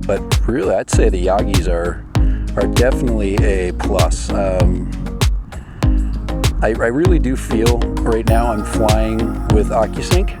but really I'd say the Yagis are definitely a plus. I really do feel right now I'm flying with Occusync.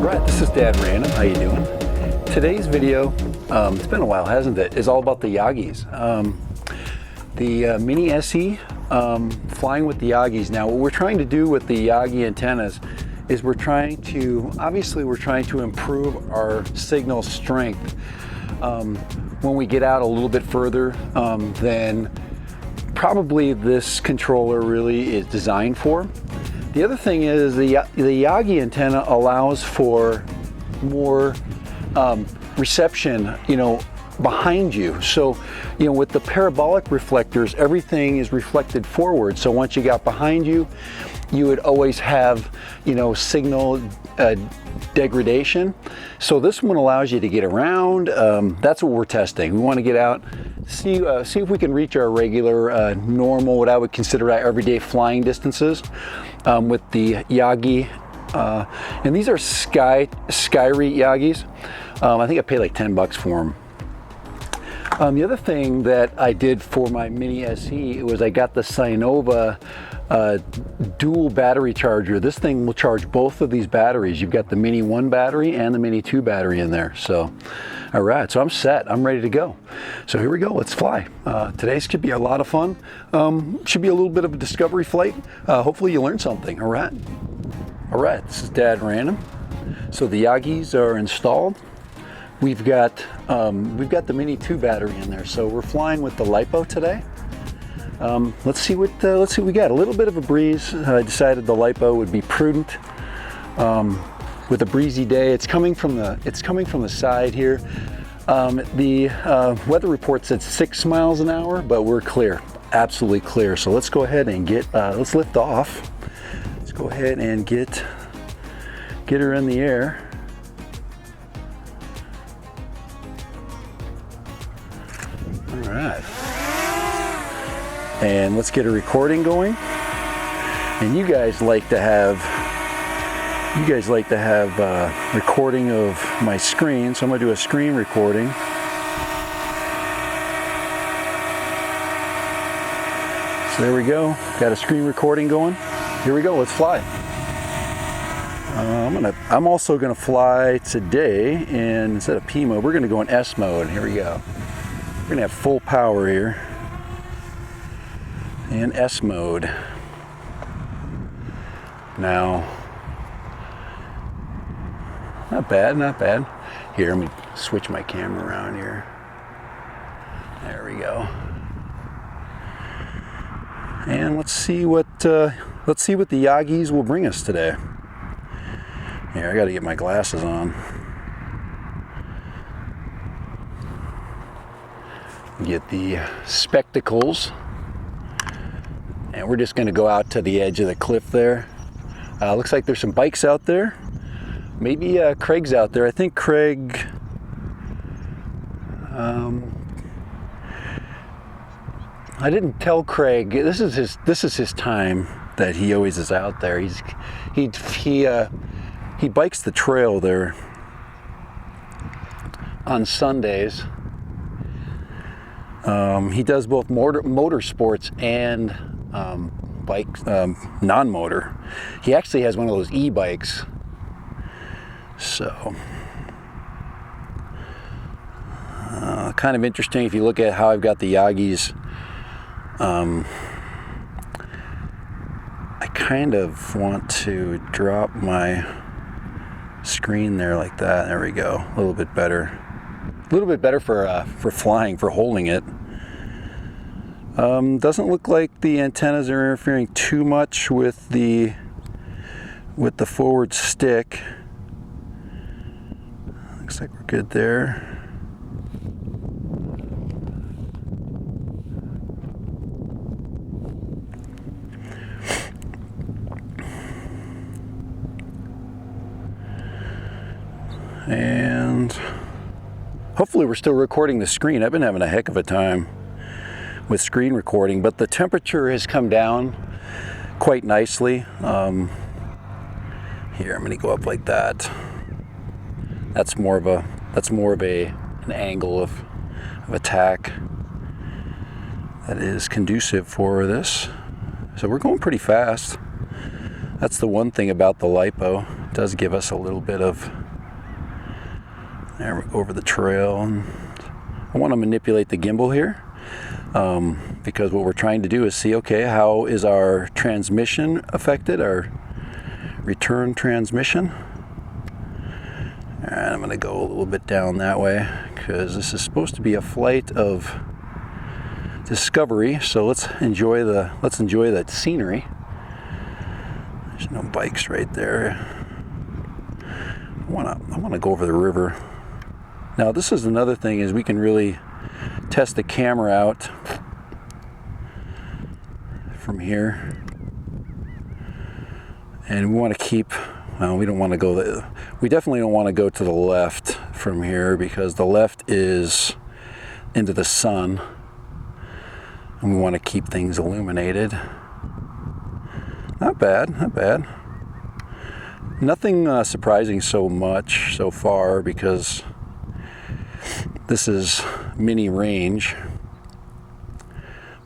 Right, this is Dad Random. How you doing? Today's video, it's been a while, hasn't it? Is all about the Yagis. The Mini SE, flying with the Yagis. Now, what we're trying to do with the Yagi antennas is we're trying to improve our signal strength when we get out a little bit further than probably this controller really is designed for. The other thing is the Yagi antenna allows for more reception, behind you. So, with the parabolic reflectors, everything is reflected forward. So once you got behind you, you would always have, signal degradation. So this one allows you to get around. That's what we're testing. We want to get out, see if we can reach our regular, normal, what I would consider our everyday flying distances with the Yagi. And these are Skyreat Yagis. I think I paid like 10 bucks for them. The other thing that I did for my Mini SE was I got the Sinova dual battery charger. This thing will charge both of these batteries. You've got the Mini 1 battery and the Mini 2 battery in there. So, all right, so I'm set. I'm ready to go. So here we go. Let's fly. Today's should be a lot of fun. Should be a little bit of a discovery flight. Hopefully you learned something. All right. All right, this is Dad Random. So the Yagis are installed. We've got the Mini 2 battery in there, so we're flying with the LiPo today. Let's see what we got. A little bit of a breeze. I decided the LiPo would be prudent with a breezy day. It's coming from the side here. The weather report said 6 miles an hour, but we're clear, absolutely clear. So let's go ahead and let's lift off. Let's go ahead and get her in the air. All right, and let's get a recording going. And you guys like to have recording of my screen, so I'm gonna do a screen recording. So there we go, got a screen recording going. Here we go, let's fly. I'm also gonna fly today, and instead of P mode, we're gonna go in S mode. Here we go. We're gonna have full power here in S mode. Now, not bad, not bad. Here, let me switch my camera around here. There we go. And let's see what the Yagis will bring us today. Here, I got to get my glasses on. Get the spectacles, and we're just going to go out to the edge of the cliff there. Looks like there's some bikes out there. Maybe Craig's out there. I think Craig. I didn't tell Craig. This is his time that he always is out there. He bikes the trail there on Sundays. He does both motorsports and bikes, non-motor. He actually has one of those e-bikes. So, kind of interesting if you look at how I've got the Yagis. I kind of want to drop my screen there like that. There we go. A little bit better. A little bit better for flying, for holding it. Doesn't look like the antennas are interfering too much with the forward stick. Looks like we're good there. And hopefully we're still recording the screen. I've been having a heck of a time with screen recording, but the temperature has come down quite nicely. Here, I'm going to go up like that. That's more of an angle of attack that is conducive for this. So we're going pretty fast. That's the one thing about the lipo. It does give us a little bit of, there we go, over the trail. And I want to manipulate the gimbal here because what we're trying to do is see, okay, how is our transmission affected, our return transmission. And I'm going to go a little bit down that way because this is supposed to be a flight of discovery. So let's enjoy the scenery. There's no bikes right there. I want to go over the river. Now this is another thing, is we can really test the camera out from here. And we want to keep, well, we definitely don't want to go to the left from here because the left is into the sun. And we want to keep things illuminated. Not bad, not bad. Nothing surprising so much so far because this is mini range.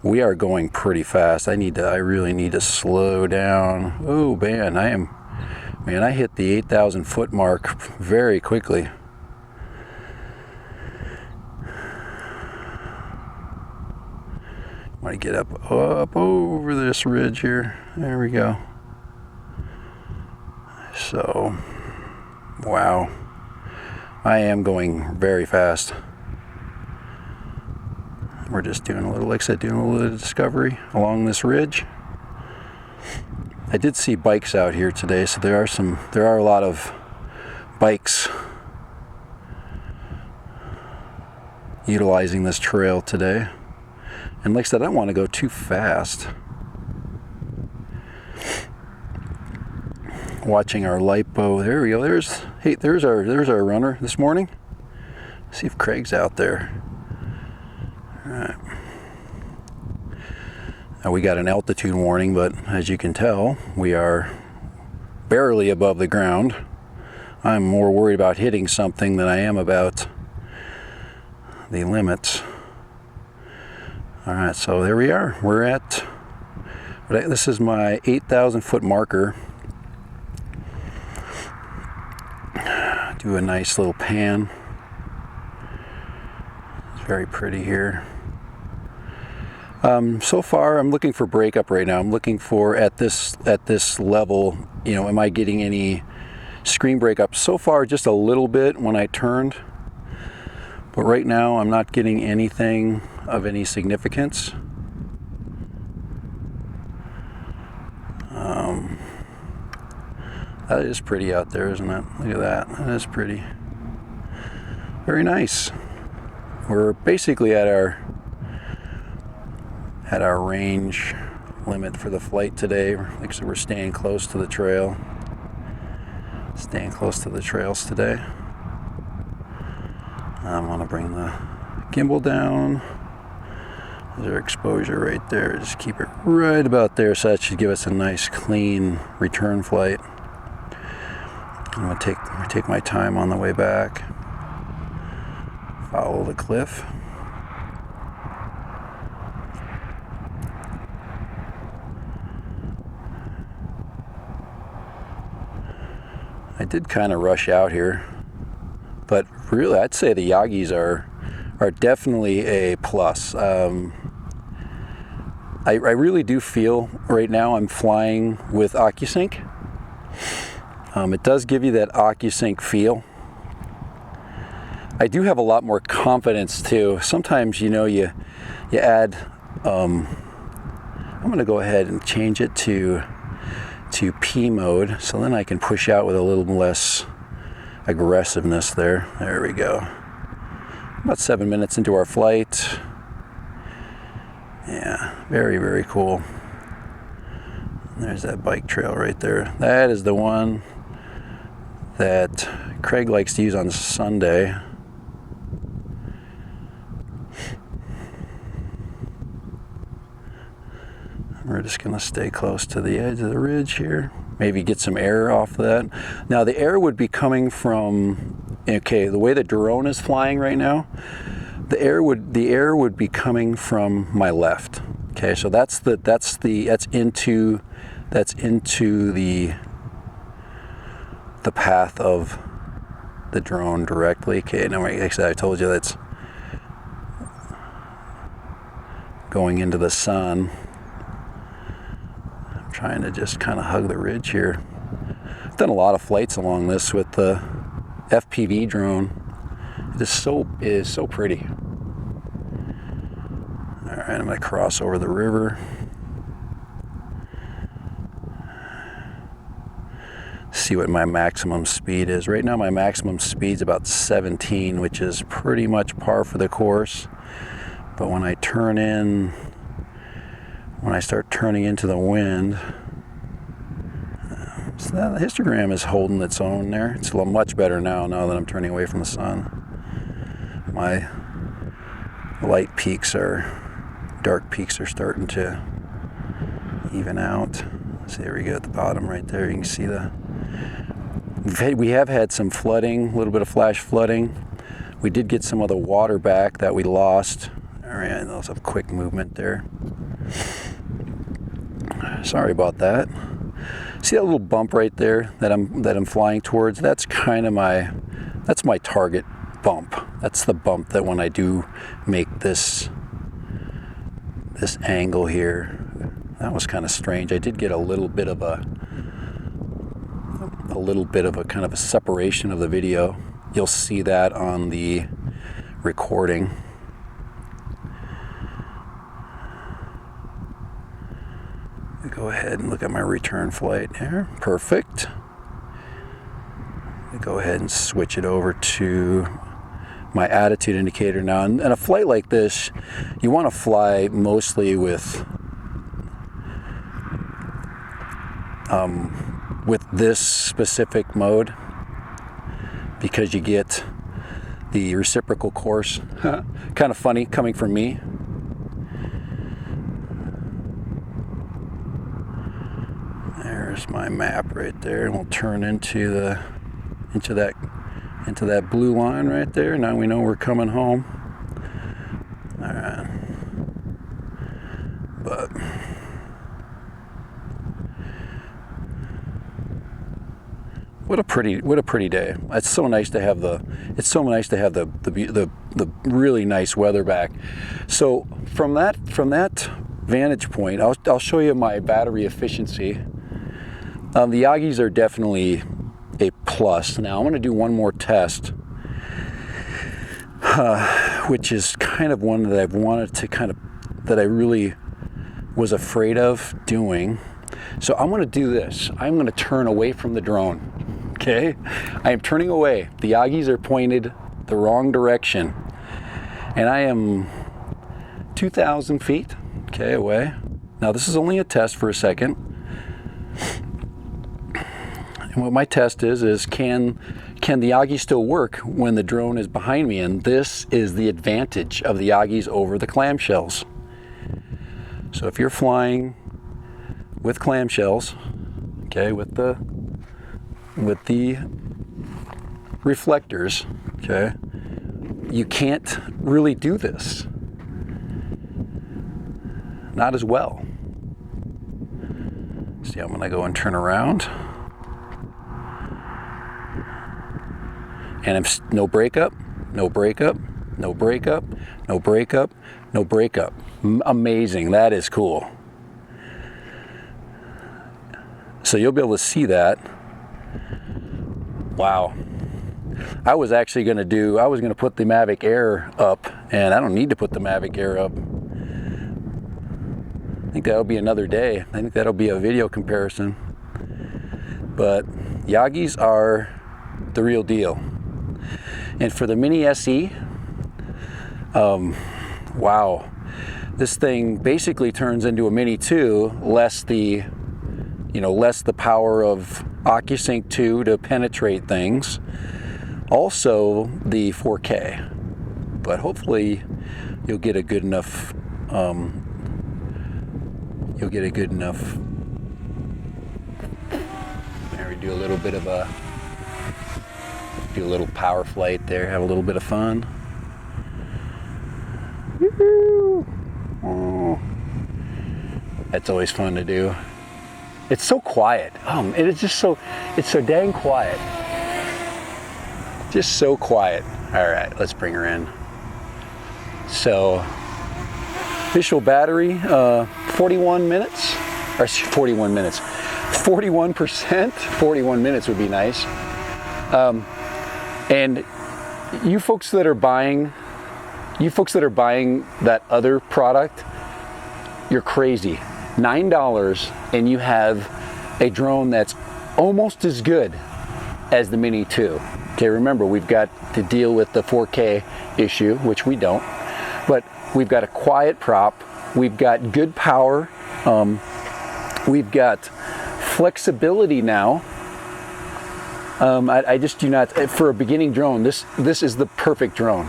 We are going pretty fast. I really need to slow down. Oh man, I hit the 8,000 foot mark very quickly. I want to get up over this ridge here. There we go. So, wow. I am going very fast. We're just doing a little, like I said, doing a little discovery along this ridge. I did see bikes out here today, so there are a lot of bikes utilizing this trail today. And like I said, I don't want to go too fast. Watching our lipo. There we go. There's our runner this morning. Let's see if Craig's out there. All right. Now we got an altitude warning, but as you can tell, we are barely above the ground. I'm more worried about hitting something than I am about the limits. All right, so there we are. We're at, this is my 8,000 foot marker. Do a nice little pan. It's very pretty here. So far, I'm looking for breakup right now. I'm looking for at this level, am I getting any screen breakup? So far, just a little bit when I turned. But right now, I'm not getting anything of any significance. That is pretty out there, isn't it? Look at that. That is pretty. Very nice. We're basically at our range limit for the flight today. Like I said, we're staying close to the trail. Staying close to the trails today. I want to bring the gimbal down. There's our exposure right there. Just keep it right about there, so that should give us a nice clean return flight. I'm going to take my time on the way back. Follow the cliff. I did kind of rush out here, but really I'd say the Yagis are definitely a plus. I really do feel right now I'm flying with Occusync. It does give you that Occusync feel. I do have a lot more confidence too. Sometimes, you add, I'm going to go ahead and change it to P mode, so then I can push out with a little less aggressiveness there. There we go. About 7 minutes into our flight. Yeah, very, very cool. There's that bike trail right there. That is the one that Craig likes to use on Sunday. We're just gonna stay close to the edge of the ridge here. Maybe get some air off that. Now the air would be coming from, okay, the way the drone is flying right now, the air would be coming from my left. Okay, so that's into the path of the drone directly. Okay, now like I said, I told you that's going into the sun. I'm trying to just kind of hug the ridge here. I've done a lot of flights along this with the FPV drone. It is so pretty. All right, I'm gonna cross over the river. See what my maximum speed is. Right now my maximum speed is about 17, which is pretty much par for the course. But when I start turning into the wind, so the histogram is holding its own there. It's a lot much better now that I'm turning away from the sun. My light peaks dark peaks are starting to even out. So there we go at the bottom right there. You can see we have had some flooding, a little bit of flash flooding. We did get some of the water back that we lost. All right, that was a quick movement there. Sorry about that. See that little bump right there that I'm flying towards? That's kind of my target bump. That's the bump that when I do make this angle here. That was kind of strange. I did get a little bit of a kind of a separation of the video. You'll see that on the recording. Go ahead and look at my return flight here. Perfect. Go ahead and switch it over to my attitude indicator now. And a flight like this, you want to fly mostly with this specific mode, because you get the reciprocal course. Kind of funny coming from me. There's my map right there, and we'll turn into that blue line right there. Now we know we're coming home. All right, but what a pretty day. It's so nice to have the really nice weather back. So from that vantage point, I'll show you my battery efficiency. The Yagis are definitely a plus. Now I'm going to do one more test, which is kind of one that I've wanted to that I really was afraid of doing. So I'm going to do this. I'm going to turn away from the drone. Okay, I am turning away. The Yagis are pointed the wrong direction, and I am 2,000 feet, okay, away. Now this is only a test for a second. And what my test is can the Yagi still work when the drone is behind me? And this is the advantage of the Yagis over the clamshells. So if you're flying with clamshells, okay, with the reflectors, okay, you can't really do this. Not as well. See, I'm gonna go and turn around. And I'm no breakup, no breakup, no breakup, no breakup, no breakup. Amazing, that is cool. So you'll be able to see that. Wow. I was going to put the Mavic Air up, and I don't need to put the Mavic Air up. I think that'll be another day. I think that'll be a video comparison. But Yagis are the real deal. And for the Mini SE, wow. This thing basically turns into a Mini 2, less the power of Occusync 2 to penetrate things. Also the 4K. But hopefully you'll get a good enough you'll get a good enough. There we do a little bit of a little power flight there, have a little bit of fun. Woo-hoo. Oh, that's always fun to do. It's so quiet. It's so dang quiet. Just so quiet. All right, let's bring her in. So, official battery, 41 minutes, or 41 minutes, 41%. 41 minutes would be nice. And you folks that are buying that other product, you're crazy. $9 and you have a drone that's almost as good as the Mini 2. Okay, remember, we've got to deal with the 4K issue, which we don't, but we've got a quiet prop, we've got good power, we've got flexibility now. I just do not, for a beginning drone, this is the perfect drone.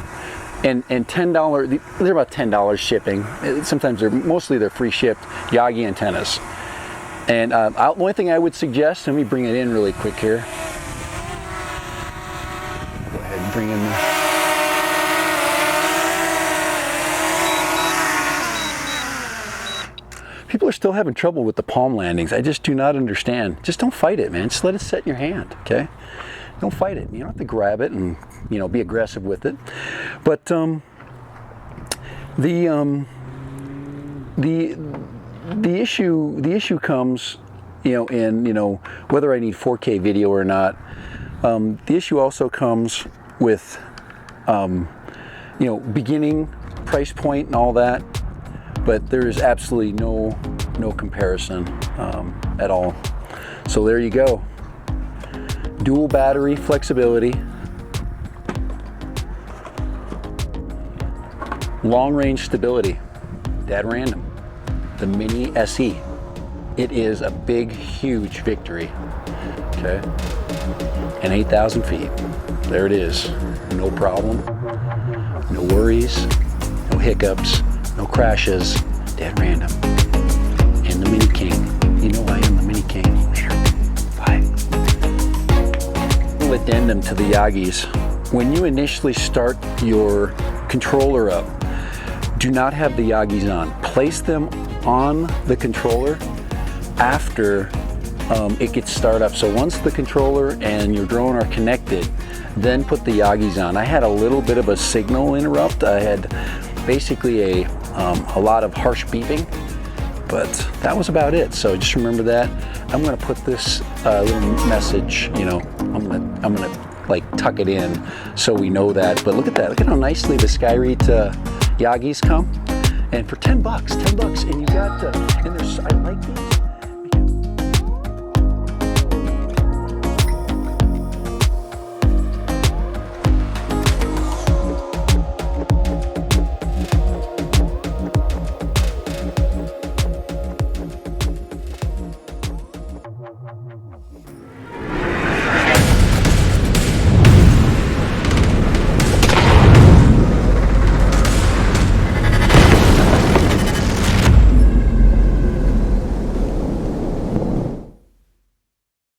And $10, they're about $10 shipping. Sometimes mostly they're free shipped Yagi antennas. And the only thing I would suggest, let me bring it in really quick here. Go ahead and bring in the... People are still having trouble with the palm landings. I just do not understand. Just don't fight it, man. Just let it set in your hand, okay? Don't fight it. You don't have to grab it and, you know, be aggressive with it. But the issue comes, you know, in, you know, whether I need 4K video or not. The issue also comes with, you know, beginning price point and all that. But there is absolutely no comparison at all. So there you go. Dual battery flexibility, long range stability, dead random. The Mini SE. It is a big, huge victory. Okay, and 8,000 feet. There it is. No problem. No worries. No hiccups. No crashes, dead random. And the Mini King. You know I am the Mini King. Later. Bye. A little addendum to the Yagis. When you initially start your controller up, do not have the Yagis on. Place them on the controller after it gets started up. So once the controller and your drone are connected, then put the Yagis on. I had a little bit of a signal interrupt. I had basically a lot of harsh beeping, but that was about it. So just remember that. I'm gonna put this little message, you know, I'm gonna like tuck it in so we know that. But look at that, look at how nicely the Skyreet Yagis come. And for $10, and you got, and there's, I like these.